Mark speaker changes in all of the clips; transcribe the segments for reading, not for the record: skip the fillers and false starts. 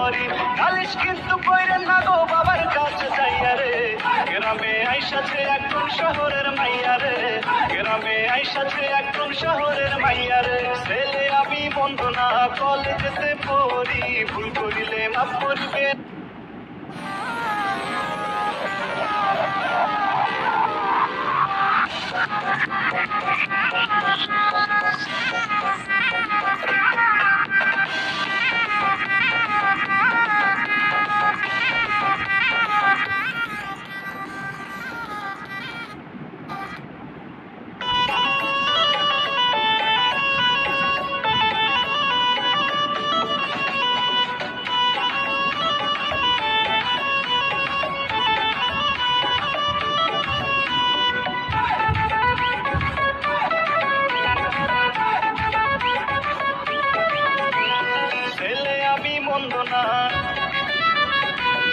Speaker 1: Sorry, নালিশ কিন্তু কইরেন না গো বাবার কাছে যাইয়া রে। গ্রামে আইসাছে একদম শহরের মাইয়া রে, গ্রামে আইসাছে একদম শহরের মাইয়া রে। ছেলে আমি বন্ধ না কলেজেতে পড়ি, ভুল করিলে মাফ করিবে।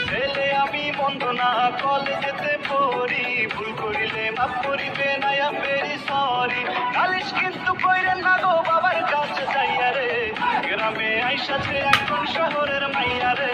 Speaker 1: ছেলে আমি মন্দ না কলেজেতে পড়ি, ভুল করিলে মাফ করিবে না ভেরি সরি, নালিশ কিন্তু কইরেন না গো বাবার কাছে যাইয়া রে। গ্রামে আইসাছে এখন শহরের মাইয়া রে,